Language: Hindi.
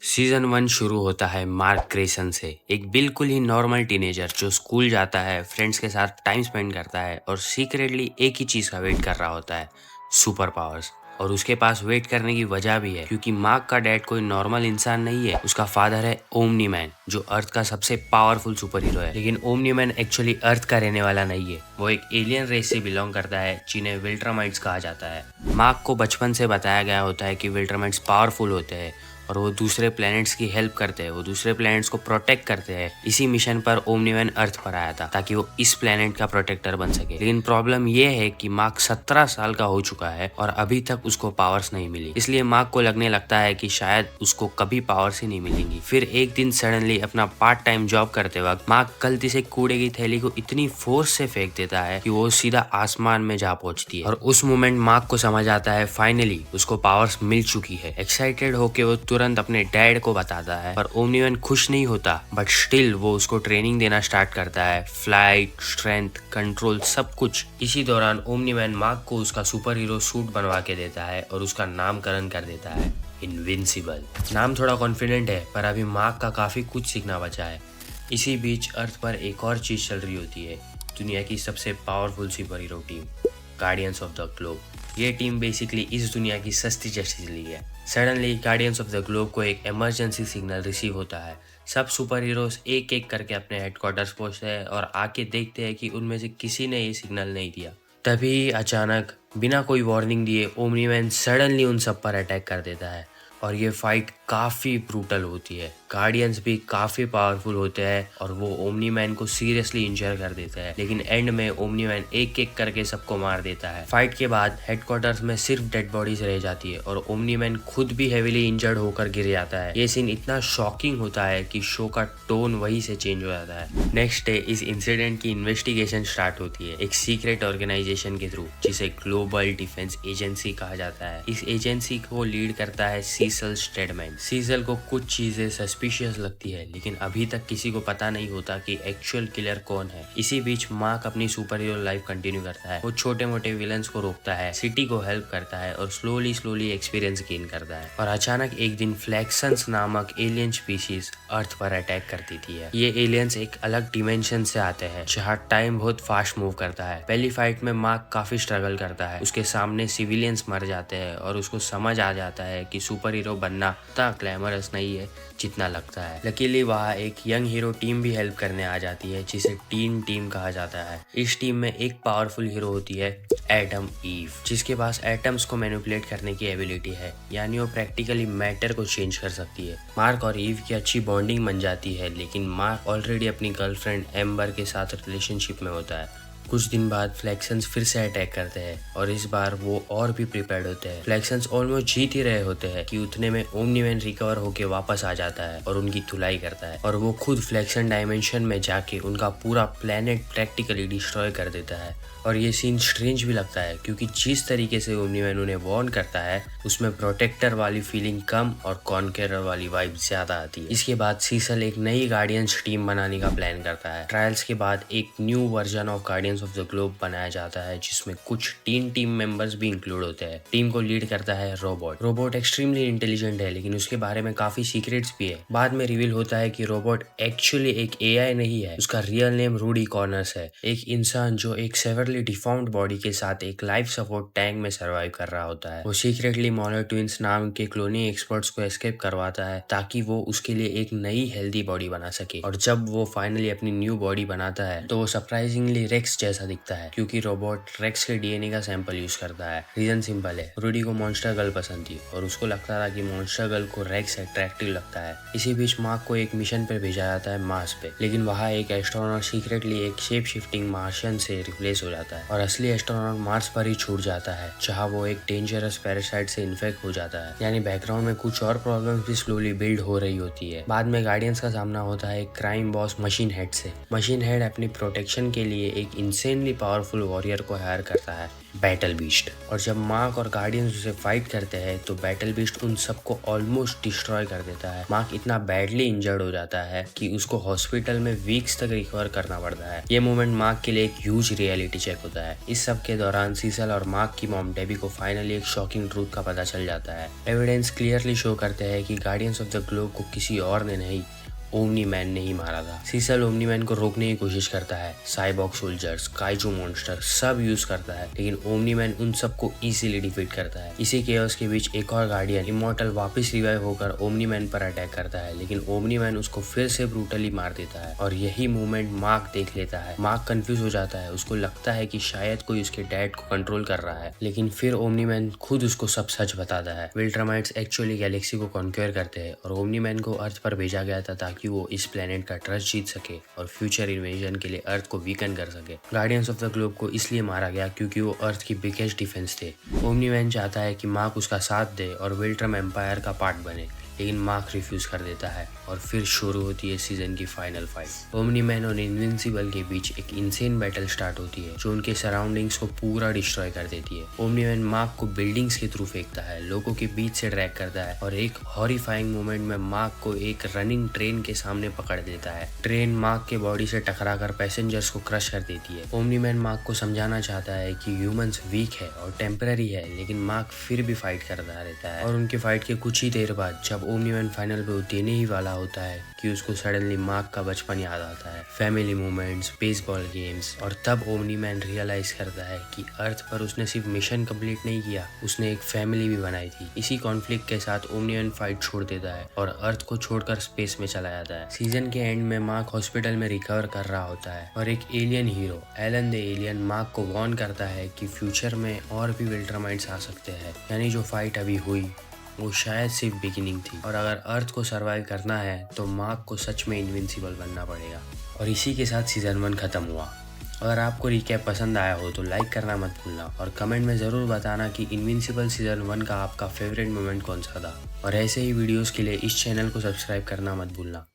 सीजन 1 शुरू होता है मार्क ग्रेसन से। एक बिल्कुल ही नॉर्मल टीनेजर जो स्कूल जाता है, फ्रेंड्स के साथ टाइम स्पेंड करता है और सीक्रेटली एक ही चीज़ का वेट कर रहा होता है, सुपर पावर्स। और उसके पास वेट करने की वजह भी है, क्योंकि मार्क का डैड कोई नॉर्मल इंसान नहीं है। उसका फादर है ओमनी मैन, जो अर्थ का सबसे पावरफुल सुपर हीरो है। लेकिन ओमनी मैन एक्चुअली अर्थ का रहने वाला नहीं है। वो एक एलियन रेस से बिलोंग करता है, जिन्हें विल्ट्रामाइट्स कहा जाता है। मार्क को बचपन से बताया गया होता है कि विल्ट्रामाइट्स पावरफुल होते हैं और वो दूसरे प्लैनेट्स की हेल्प करते हैं, वो दूसरे प्लैनेट्स को प्रोटेक्ट करते हैं। इसी मिशन पर ओमनी मैन अर्थ पर आया था ताकि वो इस प्लैनेट का प्रोटेक्टर बन सके। लेकिन प्रॉब्लम ये है कि मार्क 17 साल का हो चुका है और अभी तक उसको पावर्स नहीं मिली। इसलिए मार्क को लगने लगता है कि शायद उसको कभी पावर्स ही नहीं मिलेंगी। फिर एक दिन सडनली अपना पार्ट टाइम जॉब करते वक्त मार्क गलती से कूड़े की थैली को इतनी फोर्स से फेंक देता है कि वो सीधा आसमान में जा पहुंचती है। और उस मोमेंट मार्क को समझ आता है फाइनली उसको पावर्स मिल चुकी है। एक्साइटेड होके वो तुरंत अपने डैड को बताता है, पर ओमनी मैन खुश नहीं होता। बट स्टिल वो उसको ट्रेनिंग देना स्टार्ट करता है, फ्लाइट, स्ट्रेंथ, कंट्रोल, सब कुछ। इसी दौरान ओमनी मैन मार्क को उसका सुपर हीरो सूट बनवा के देता है और उसका नामकरण कर देता है इनविंसिबल। नाम थोड़ा कॉन्फिडेंट है, पर अभी मार्क का काफी कुछ सीखना बचा है। इसी बीच अर्थ पर एक और चीज चल रही होती है, दुनिया की सबसे powerful super hero team, guardians of the globe. ये टीम बेसिकली इस दुनिया की सस्ती जस्टिस लीग है। Suddenly guardians of the globe को एक इमरजेंसी सिग्नल रिसीव होता है। सब सुपर हीरोज एक एक करके अपने हेडक्वार्टर्स पहुंचते हैं और आके देखते हैं कि उनमें से किसी ने ये सिग्नल नहीं दिया। तभी अचानक बिना कोई वार्निंग दिए ओमनी मैन सडनली उन सब पर अटैक कर देता है और ये फाइट काफी ब्रूटल होती है। गार्डियंस भी काफी पावरफुल होते हैं और वो ओमनी मैन को सीरियसली इंजर कर देते हैं। लेकिन एंड में ओमनी मैन एक एक करके सबको मार देता है। फाइट के बाद हेडक्वार्टर्स में सिर्फ डेड बॉडीज रह जाती है और ओमनी मैन खुद भी हेविली इंजर्ड होकर गिर जाता है। ये सीन इतना शॉकिंग होता है कि शो का टोन वहीं से चेंज हो जाता है। नेक्स्ट डे इस इंसिडेंट की इन्वेस्टिगेशन स्टार्ट होती है एक सीक्रेट ऑर्गेनाइजेशन के थ्रू, जिसे ग्लोबल डिफेंस एजेंसी कहा जाता है। इस एजेंसी को लीड करता है सीसल स्टेडमैन। सीसल को कुछ चीजें सस्पिशियस लगती है, लेकिन अभी तक किसी को पता नहीं होता कि एक्चुअल किलर कौन है। इसी बीच मार्क अपनी सुपर हीरो लाइफ कंटिन्यू करता है। वो छोटे मोटे विलन्स को रोकता है, सिटी को हेल्प करता है और स्लोली एक्सपीरियंस गेन करता है। और अचानक एक दिन फ्लैक्सन्स नामक एलियन स्पीशीज अर्थ पर अटैक कर देती है। ये एलियंस एक अलग डिमेंशन से आते हैं, जहाँ टाइम बहुत फास्ट मूव करता है। पहली फाइट में मार्क काफी स्ट्रगल करता है, उसके सामने सिविलियंस मर जाते हैं और उसको समझ आ जाता है कि सुपर हीरो बनना इतना ग्लैमरस नहीं है जितना लगता है। लकीली वहाँ एक यंग हीरो टीम भी हेल्प करने आ जाती है, जिसे टीन टीम कहा जाता है। इस टीम में एक पावरफुल हीरो होती है एटम ईव, जिसके पास एटम्स को मैनिपुलेट करने की एबिलिटी है, यानी वो प्रैक्टिकली मैटर को चेंज कर सकती है। मार्क और ईव की अच्छी बॉन्डिंग बन जाती है, लेकिन मार्क ऑलरेडी अपनी गर्लफ्रेंड एम्बर के साथ रिलेशनशिप में होता है। कुछ दिन बाद फ्लैक्सन्स फिर से अटैक करते हैं और इस बार वो और भी प्रिपेयर्ड होते हैं। फ्लैक्सन्स ऑलमोस्ट जीत ही रहे होते हैं कि उतने में ओमनी मैन रिकवर होके वापस आ जाता है और उनकी धुलाई करता है और वो खुद फ्लैक्सन डायमेंशन में जाके उनका पूरा प्लेनेट प्रैक्टिकली डिस्ट्रॉय कर देता है। और ये सीन स्ट्रेंज भी लगता है, क्योंकि जिस तरीके से ओमनी मैन उन्हें वार्न करता है उसमें प्रोटेक्टर वाली फीलिंग कम और कॉन्करर वाली वाइब ज्यादा आती है। इसके बाद सीसल एक नई गार्डियंस टीम बनाने का प्लान करता है। ट्रायल्स के बाद एक new version of guardians of the globe बनाया जाता है, जिसमें कुछ टीम मेंबर्स भी इंक्लूड होते हैं। टीम को लीड करता है रोबोट। रोबोट एक्सट्रीमली इंटेलिजेंट है, लेकिन उसके बारे में काफी सीक्रेट्स भी है। बाद में रिवील होता है कि रोबोट एक्चुअली एक एआई नहीं है, उसका रियल नेम रूडी कॉर्नर्स है, एक इंसान जो एक सेवरली डिफॉर्म्ड बॉडी के साथ एक लाइफ सपोर्ट टैंक में सरवाइव कर रहा होता है। वो सीक्रेटली मॉलर ट्विंस नाम के क्लोनिंग एक्सपर्ट्स को एस्केप करवाता है ताकि वो उसके लिए एक नई हेल्दी बॉडी बना सके। और जब वो फाइनली अपनी न्यू बॉडी बनाता है तो वो सरप्राइजिंगली रेक्स जैसा दिखता है, क्योंकि रोबोट रेक्स के डीएनए का सैंपल यूज करता है। रीजन सिंपल है, रूडी को मॉन्स्टर गर्ल पसंद थी और उसको लगता था कि मॉन्स्टर गर्ल को रेक्स अट्रैक्टिव लगता है। इसी बीच मार्क को एक मिशन पे भेजा जाता है मार्स पे, लेकिन वहाँ एक एस्ट्रोनॉट सीक्रेटली एक शेप शिफ्टिंग मार्शियन से रिप्लेस हो जाता है और असली एस्ट्रोनॉट मार्स पर ही छूट जाता है, जहाँ वो एक डेंजरस पैरासाइट से इन्फेक्ट हो जाता है। यानी बैकग्राउंड में कुछ और प्रॉब्लम्स भी स्लोली बिल्ड हो रही होती है। बाद में गार्डियंस का सामना होता है क्राइम बॉस मशीन हेड से। मशीन हेड अपनी प्रोटेक्शन के लिए एक इंसेनली पावरफुल वॉरियर को हायर करता है, बैटल बीस्ट। और जब मार्क और गार्डियंस उसे फाइट करते हैं तो बैटल बीस्ट उन सबको ऑलमोस्ट डिस्ट्रॉय कर देता है। मार्क इतना बैडली इंजर्ड हो जाता है कि उसको हॉस्पिटल में वीक्स तक रिकवर करना पड़ता है। ये मोमेंट मार्क के लिए एक ह्यूज रियलिटी चेक होता है। इस सब के दौरान सीसल और मार्क की मॉम डेबी को फाइनली एक शॉकिंग ट्रूथ का पता चल जाता है। एविडेंस क्लियरली शो करते हैं कि गार्डियंस ऑफ द ग्लोब को किसी और ने नहीं, ओमनी मैन ने ही मारा था। सीसल ओमनी मैन को रोकने की कोशिश करता है, साइबॉग सोल्जर्स, काइजू मॉन्स्टर सब यूज करता है, लेकिन ओमनी मैन उन सबको इजीली डिफीट करता है। इसी केओस के बीच एक और गार्डियन इमॉर्टल वापस रिवाइव होकर ओमनी मैन पर अटैक करता है, लेकिन ओमनी मैन उसको फिर से ब्रूटली मार देता है। और यही मूवमेंट मार्क देख लेता है। मार्क कंफ्यूज हो जाता है, उसको लगता है कि शायद कोई उसके डैड को कंट्रोल कर रहा है, लेकिन फिर ओमनी मैन खुद उसको सब सच बताता है। विल्ट्रामाइट्स एक्चुअली गैलेक्सी को कॉन्क्योर करते हैं और ओमनी मैन को अर्थ पर भेजा गया था ताकि वो इस प्लेनेट का ट्रस्ट जीत सके और फ्यूचर इन्वेजन के लिए अर्थ को वीकन कर सके। गार्डियंस ऑफ द ग्लोब को इसलिए मारा गया क्योंकि वो अर्थ की बिगेस्ट डिफेंस थे। ओमनी मैन चाहता है कि मार्क उसका साथ दे और विल्ट्रम एम्पायर का पार्ट बने, लेकिन मार्क रिफ्यूज कर देता है। और फिर शुरू होती है सीजन की फाइनल फाइट। ओमनी मैन और इनविंसिबल के बीच एक इंसेन बैटल स्टार्ट होती है जो उनके सराउंडिंग्स को पूरा डिस्ट्रॉय कर देती है। ओमनी मैन मार्क को बिल्डिंग्स के थ्रू फेंकता है, लोगों के बीच से ड्रैग करता है और एक हॉरिफाइंग मोमेंट में मार्क को एक रनिंग ट्रेन के सामने पकड़ देता है। ट्रेन मार्क के बॉडी से टकराकर पैसेंजर्स को क्रश कर देती है। ओमनी मैन मार्क को समझाना चाहता है कि ह्यूमंस वीक है और टेम्पररी है, लेकिन मार्क फिर भी फाइट करता रहता है। और उनके फाइट के कुछ ही देर बाद जब ओमनी मैन फाइनल पे देने ही वाला होता है कि उसको सडनली मार्क का बचपन याद आता है, फैमिली मोमेंट्स, बेसबॉल गेम्स। और तब ओमनी मैन रियलाइज करता है कि अर्थ पर उसने सिर्फ मिशन कंप्लीट नहीं किया, उसने एक फैमिली भी बनाई थी। इसी कॉन्फ्लिक्ट के साथ ओमनी मैन फाइट छोड़ देता है और अर्थ को छोड़कर स्पेस में चला जाता है। सीजन के एंड में मार्क हॉस्पिटल में रिकवर कर रहा होता है और एक alien hero Alan the alien Mark को वार्न करता है कि फ्यूचर में और भी विल्ट्रामाइट्स आ सकते हैं, यानी जो फाइट अभी हुई वो शायद सिर्फ बिगिनिंग थी। और अगर अर्थ को सरवाइव करना है तो मार्क को सच में इनविंसिबल बनना पड़ेगा। और इसी के साथ सीजन 1 खत्म हुआ। अगर आपको रिकैप पसंद आया हो तो लाइक करना मत भूलना और कमेंट में ज़रूर बताना कि इनविंसिबल सीजन 1 का आपका फेवरेट मोमेंट कौन सा था। और ऐसे ही वीडियोस के लिए इस चैनल को सब्सक्राइब करना मत भूलना।